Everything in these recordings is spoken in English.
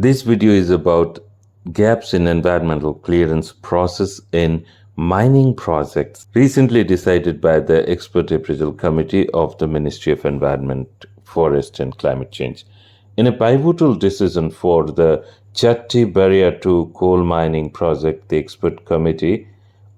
This video is about gaps in environmental clearance process in mining projects recently decided by the Expert Appraisal Committee of the Ministry of Environment, Forest and Climate Change. In a pivotal decision for the Chatti Bariatu Coal Mining Project, the Expert Committee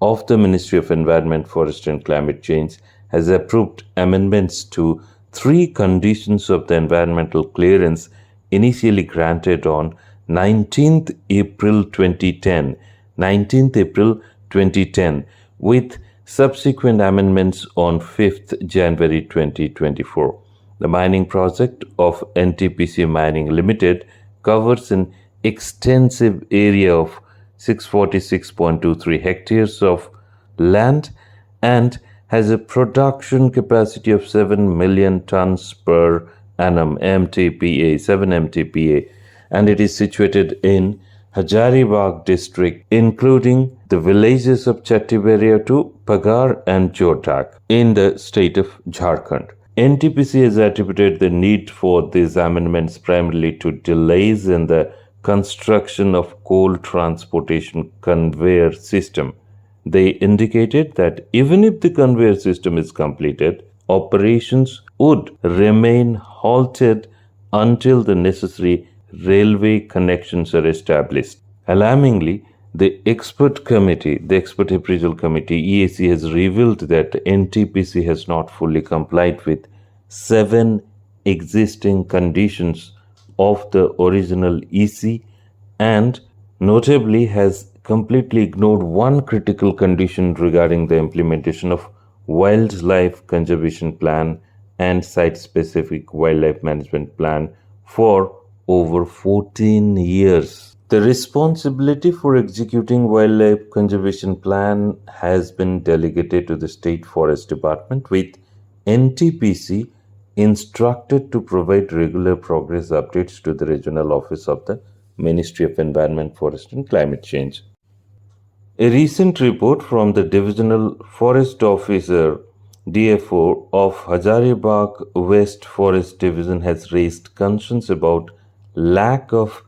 of the Ministry of Environment, Forest and Climate Change has approved amendments to 3 conditions of the environmental clearance initially granted on 19th April 2010, with subsequent amendments on 5th January 2024. The mining project of NTPC Mining Limited covers an extensive area of 646.23 hectares of land and has a production capacity of 7 million tons per annum, MTPA, 7 MTPA, and it is situated in Hazaribagh district, including the villages of Chatti, Bariatu, Pagar and Jordak in the state of Jharkhand. NTPC has attributed the need for these amendments primarily to delays in the construction of coal transportation conveyor system. They indicated that even if the conveyor system is completed, operations would remain halted until the necessary railway connections are established. Alarmingly, the Expert Appraisal Committee, EAC, has revealed that NTPC has not fully complied with 7 existing conditions of the original EC and notably has completely ignored one critical condition regarding the implementation of Wildlife Conservation Plan and Site-Specific Wildlife Management Plan for over 14 years. The responsibility for executing Wildlife Conservation Plan has been delegated to the State Forest Department, with NTPC instructed to provide regular progress updates to the Regional Office of the Ministry of Environment, Forest and Climate Change. A recent report from the Divisional Forest Officer DFO of Hazaribagh West Forest Division has raised concerns about lack of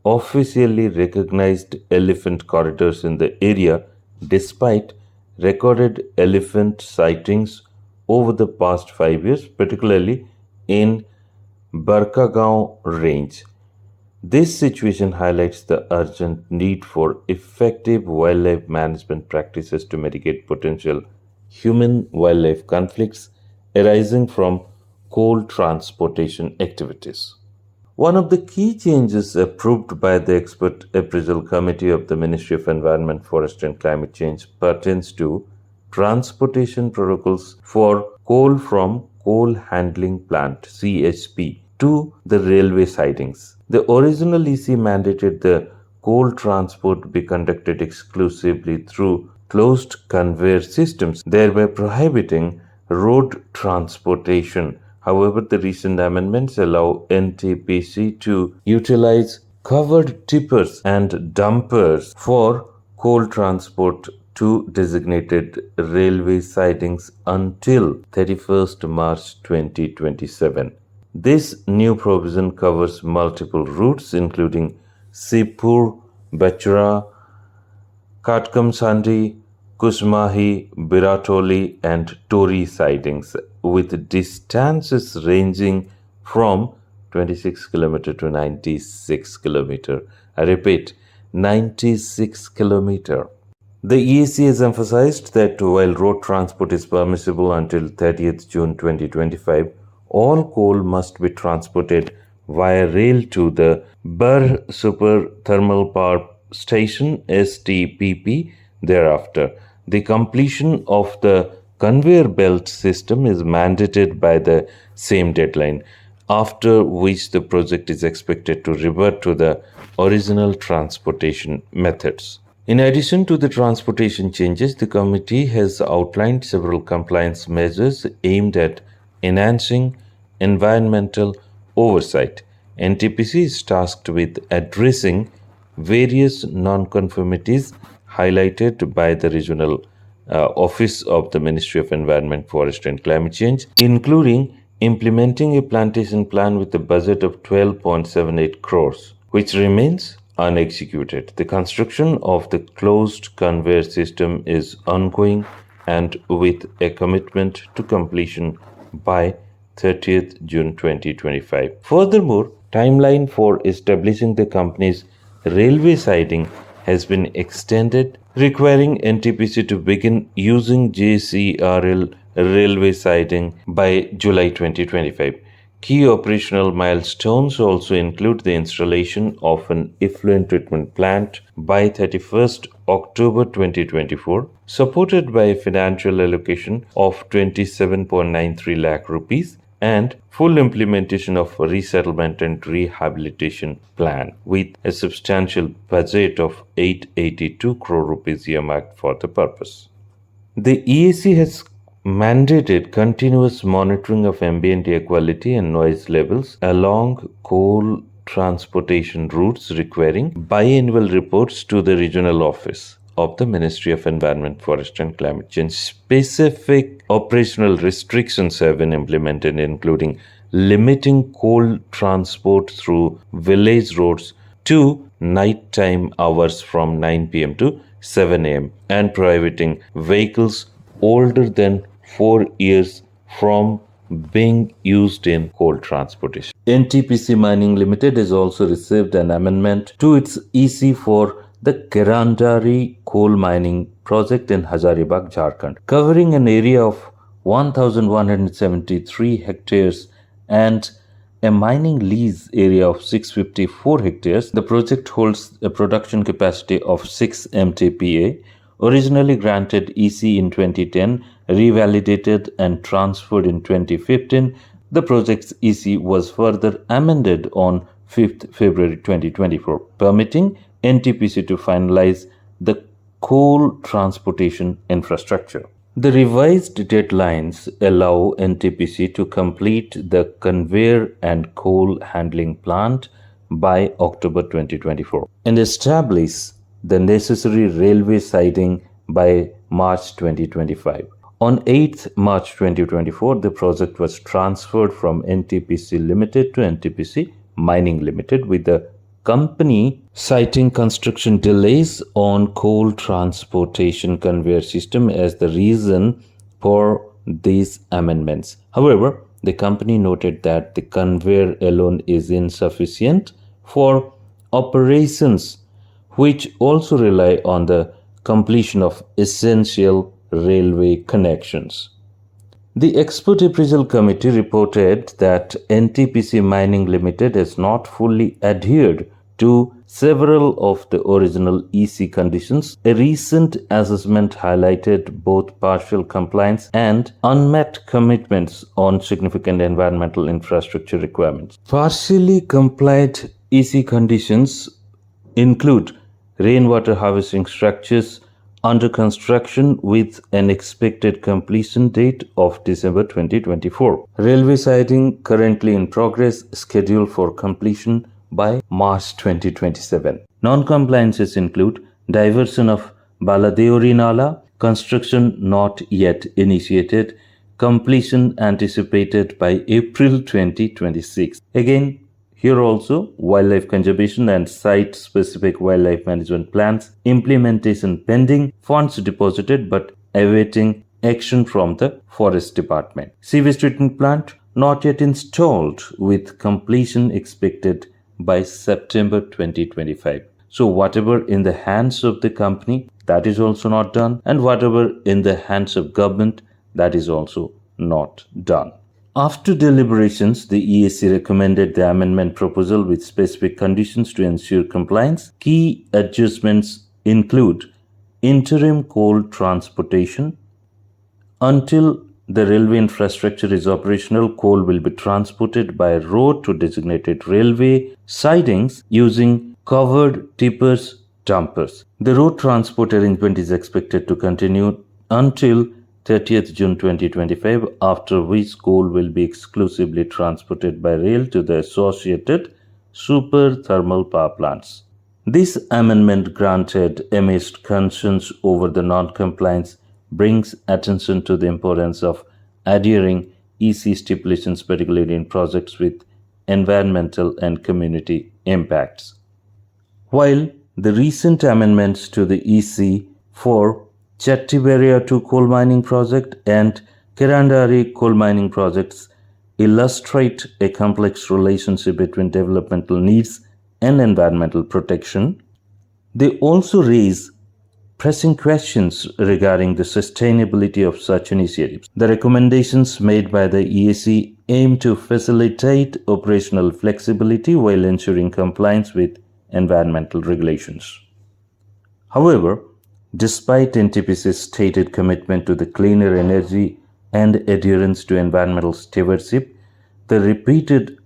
officially recognized elephant corridors in the area despite recorded elephant sightings over the past 5 years, particularly in Barkagaon range. This situation highlights the urgent need for effective wildlife management practices to mitigate potential human-wildlife conflicts arising from coal transportation activities. One of the key changes approved by the Expert Appraisal Committee of the Ministry of Environment, Forest and Climate Change pertains to transportation protocols for coal from Coal Handling Plant, CHP, to the railway sidings. The original EC mandated the coal transport be conducted exclusively through closed conveyor systems, thereby prohibiting road transportation. However, the recent amendments allow NTPC to utilize covered tippers and dumpers for coal transport to designated railway sidings until 31st March 2027. This new provision covers multiple routes including Sipur, Bachra, Katkamsandi, Kusmahi, Biratoli and Tori sidings, with distances ranging from 26 km to 96 km. I repeat, 96 km. The EAC has emphasized that while road transport is permissible until 30th June 2025, all coal must be transported via rail to the Bar Super Thermal Power Station STPP thereafter. The completion of the conveyor belt system is mandated by the same deadline, after which the project is expected to revert to the original transportation methods. In addition to the transportation changes, the committee has outlined several compliance measures aimed at enhancing environmental oversight. NTPC is tasked with addressing various non-conformities highlighted by the Regional Office of the Ministry of Environment, Forest and Climate Change, including implementing a plantation plan with a budget of 12.78 crores, which remains unexecuted. The construction of the closed conveyor system is ongoing and with a commitment to completion by 30th June 2025. Furthermore, timeline for establishing the company's railway siding has been extended, requiring NTPC to begin using JCRL railway siding by July 2025. Key operational milestones also include the installation of an effluent treatment plant by 31st October 2024, supported by a financial allocation of 27.93 lakh rupees, and full implementation of a resettlement and rehabilitation plan with a substantial budget of 882 crore rupees earmarked for the purpose. The EAC has mandated continuous monitoring of ambient air quality and noise levels along coal transportation routes, requiring biannual reports to the regional office of the Ministry of Environment, Forest and Climate Change. Specific operational restrictions have been implemented, including limiting coal transport through village roads to nighttime hours from 9 p.m. to 7 a.m. and prohibiting vehicles older than 4 years from being used in coal transportation. NTPC Mining Limited has also received an amendment to its EC for the Kerandari Coal Mining Project in Hazaribagh, Jharkhand, covering an area of 1,173 hectares and a mining lease area of 654 hectares. The project holds a production capacity of 6 MTPA. Originally granted EC in 2010, revalidated and transferred in 2015, the project's EC was further amended on 5th February 2024, permitting NTPC to finalize the coal transportation infrastructure. The revised deadlines allow NTPC to complete the conveyor and coal handling plant by October 2024 and establish the necessary railway siding by March 2025. On 8th March 2024, the project was transferred from NTPC Limited to NTPC Mining Limited, with the company citing construction delays on coal transportation conveyor system as the reason for these amendments. However, the company noted that the conveyor alone is insufficient for operations, which also rely on the completion of essential railway connections. The Export Appraisal Committee reported that NTPC Mining Limited has not fully adhered to several of the original EC conditions. A recent assessment highlighted both partial compliance and unmet commitments on significant environmental infrastructure requirements. Partially complied EC conditions include rainwater harvesting structures under construction with an expected completion date of December 2024. Railway siding currently in progress, scheduled for completion by March 2027. Non-compliances include diversion of Baladeori Nala, construction not yet initiated, completion anticipated by April 2026. Again, here also, wildlife conservation and site-specific wildlife management plans, implementation pending, funds deposited but awaiting action from the Forest Department. Sewage Treatment Plant not yet installed, with completion expected by September 2025. So whatever in the hands of the company, that is also not done, and whatever in the hands of government, that is also not done. After deliberations, the EAC recommended the amendment proposal with specific conditions to ensure compliance. Key adjustments include interim coal transportation. Until the railway infrastructure is operational, coal will be transported by road to designated railway sidings using covered tippers dumpers. The road transport arrangement is expected to continue until 30th June 2025, after which coal will be exclusively transported by rail to the associated super thermal power plants. This amendment, granted amidst concerns over the non-compliance, brings attention to the importance of adhering EC stipulations, particularly in projects with environmental and community impacts. while the recent amendments to the EC for Chatti Bariatu Coal Mining Project and Kerandari Coal Mining Projects illustrate a complex relationship between developmental needs and environmental protection. They also raise pressing questions regarding the sustainability of such initiatives. The recommendations made by the EAC aim to facilitate operational flexibility while ensuring compliance with environmental regulations. However, despite NTPC's stated commitment to the cleaner energy and adherence to environmental stewardship, the repeated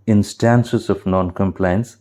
instances of non-compliance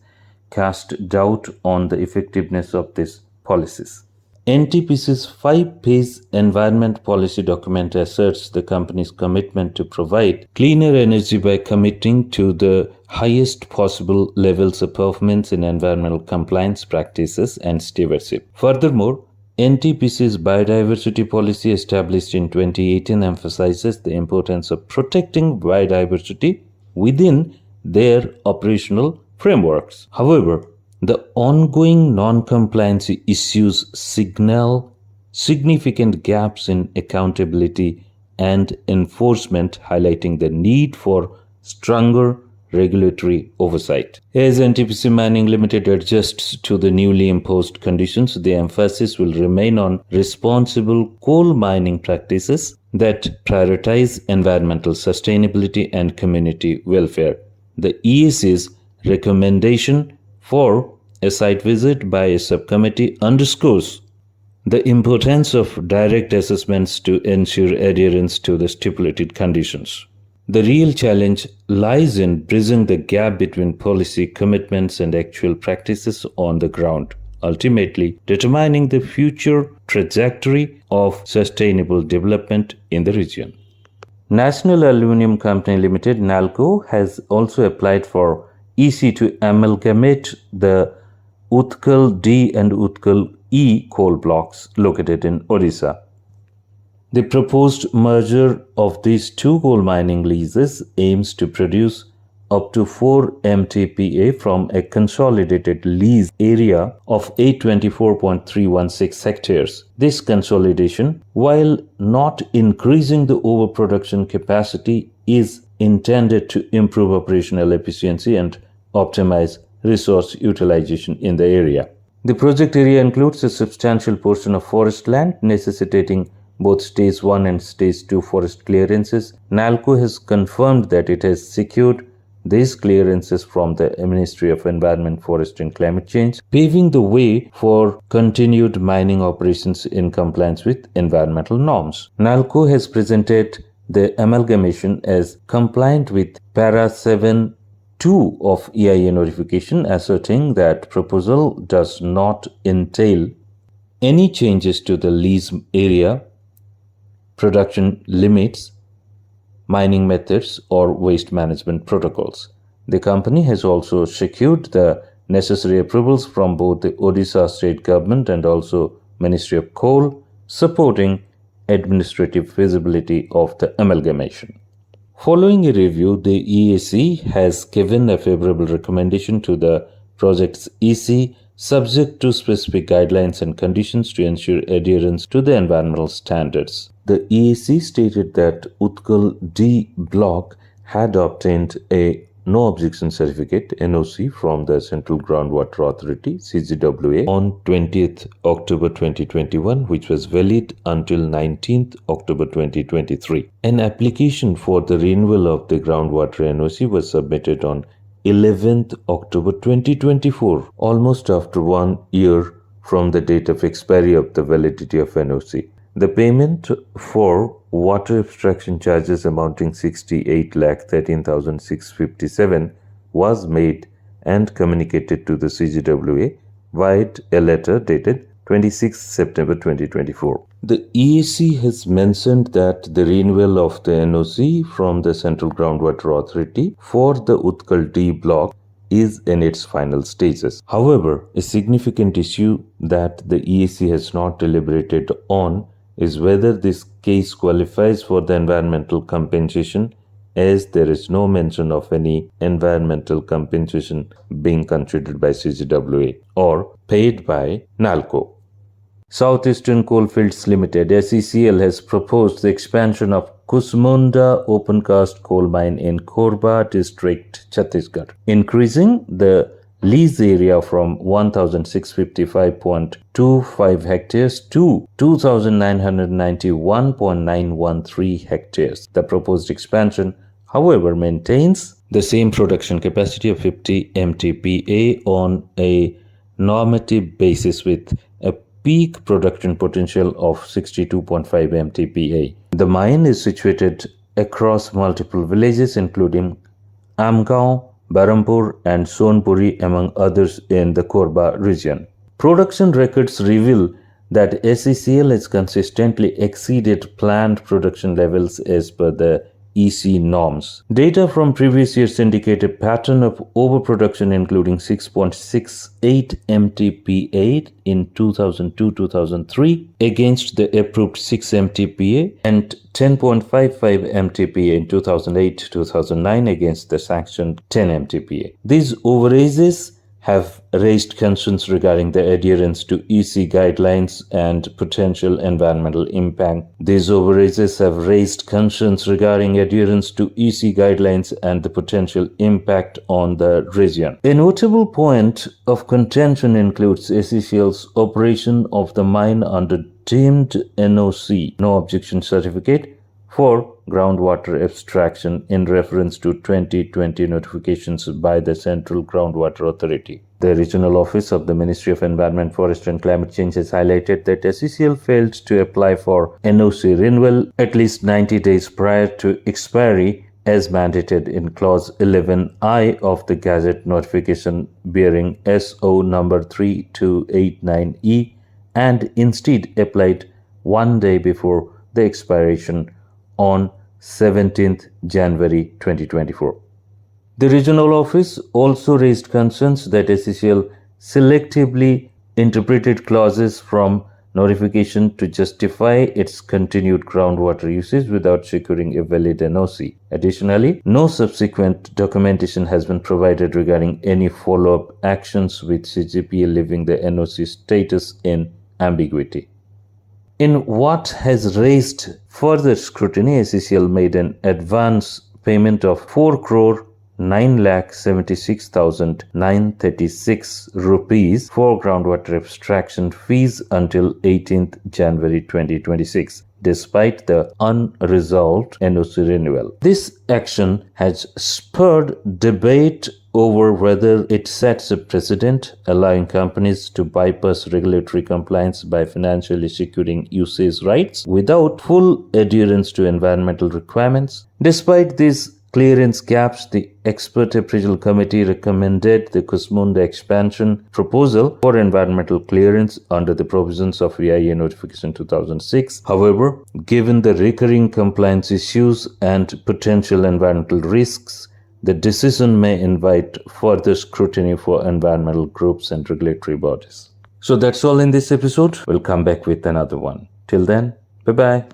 cast doubt on the effectiveness of these policies. NTPC's 5-page environment policy document asserts the company's commitment to provide cleaner energy by committing to the highest possible levels of performance in environmental compliance practices and stewardship. Furthermore, NTPC's biodiversity policy established in 2018 emphasizes the importance of protecting biodiversity within their operational frameworks. However, the ongoing non-compliance issues signal significant gaps in accountability and enforcement, highlighting the need for stronger regulatory oversight. As NTPC Mining Limited adjusts to the newly imposed conditions, the emphasis will remain on responsible coal mining practices that prioritize environmental sustainability and community welfare. The EAC's recommendation for a site visit by a subcommittee underscores the importance of direct assessments to ensure adherence to the stipulated conditions. The real challenge lies in bridging the gap between policy commitments and actual practices on the ground, ultimately determining the future trajectory of sustainable development in the region. National Aluminium Company Limited (NALCO) has also applied for EC to amalgamate the Utkal D and Utkal E coal blocks located in Odisha. The proposed merger of these two coal mining leases aims to produce up to 4 MTPA from a consolidated lease area of 824.316 hectares. This consolidation, while not increasing the overproduction capacity, is intended to improve operational efficiency and optimize resource utilization in the area. The project area includes a substantial portion of forest land, necessitating both Stage 1 and Stage 2 forest clearances. NALCO has confirmed that it has secured these clearances from the Ministry of Environment, Forest and Climate Change, paving the way for continued mining operations in compliance with environmental norms. NALCO has presented the amalgamation as compliant with Para 7(2) of EIA notification, asserting that proposal does not entail any changes to the lease area, production limits, mining methods, or waste management protocols. The company has also secured the necessary approvals from both the Odisha state government and also Ministry of Coal, supporting administrative feasibility of the amalgamation. Following a review, the EAC has given a favorable recommendation to the project's EC, subject to specific guidelines and conditions to ensure adherence to the environmental standards. The EAC stated that Utkal D block had obtained a no objection certificate (NOC) from the Central Groundwater Authority (CGWA) on 20th October 2021, which was valid until 19th October 2023. An application for the renewal of the groundwater NOC was submitted on 11th October 2024, almost after 1 year from the date of expiry of the validity of NOC. The payment for water abstraction charges amounting 68,13,657 was made and communicated to the CGWA via a letter dated 26 September 2024. The EAC has mentioned that the renewal of the NOC from the Central Groundwater Authority for the Utkal D block is in its final stages. However, a significant issue that the EAC has not deliberated on is whether this case qualifies for the environmental compensation as there is no mention of any environmental compensation being considered by CGWA or paid by NALCO. Eastern Coalfields Limited (SECL) has proposed the expansion of Kusmunda Opencast Coal Mine in Korba district, Chhattisgarh, increasing the lease area from 1,655.25 hectares to 2,991.913 hectares. The proposed expansion, however, maintains the same production capacity of 50 MTPA on a normative basis with a peak production potential of 62.5 MTPA. The mine is situated across multiple villages including Amgaon, Barampur and Sonpuri among others in the Korba region. Production records reveal that SECL has consistently exceeded planned production levels as per the EC norms. Data from previous years indicate a pattern of overproduction including 6.68 MTPA in 2002-2003 against the approved 6 MTPA and 10.55 MTPA in 2008-2009 against the sanctioned 10 MTPA. These overages have raised concerns regarding the adherence to EC guidelines and potential environmental impact. These overages have raised concerns regarding adherence to EC guidelines and the potential impact on the region. A notable point of contention includes SECL's operation of the mine under deemed NOC, no objection certificate, for groundwater abstraction in reference to 2020 notifications by the Central Groundwater Authority. The regional office of the Ministry of Environment, Forest and Climate Change has highlighted that SECL failed to apply for NOC renewal at least 90 days prior to expiry as mandated in Clause 11I of the Gazette notification bearing SO number 3289E and instead applied one day before the expiration on 17th January 2024. The regional office also raised concerns that SECL selectively interpreted clauses from notification to justify its continued groundwater usage without securing a valid NOC. Additionally, no subsequent documentation has been provided regarding any follow-up actions, with CGPL leaving the NOC status in ambiguity. In what has raised further scrutiny, SECL made an advance payment of 4,976,936 rupees for groundwater abstraction fees until 18th January 2026, despite the unresolved NOC renewal. This action has spurred debate over whether it sets a precedent, allowing companies to bypass regulatory compliance by financially securing usage rights without full adherence to environmental requirements. Despite these clearance gaps, the Expert Appraisal Committee recommended the Kusmunda expansion proposal for environmental clearance under the provisions of EIA Notification 2006. However, given the recurring compliance issues and potential environmental risks, the decision may invite further scrutiny for environmental groups and regulatory bodies. So that's all in this episode. We'll come back with another one. Till then, bye-bye.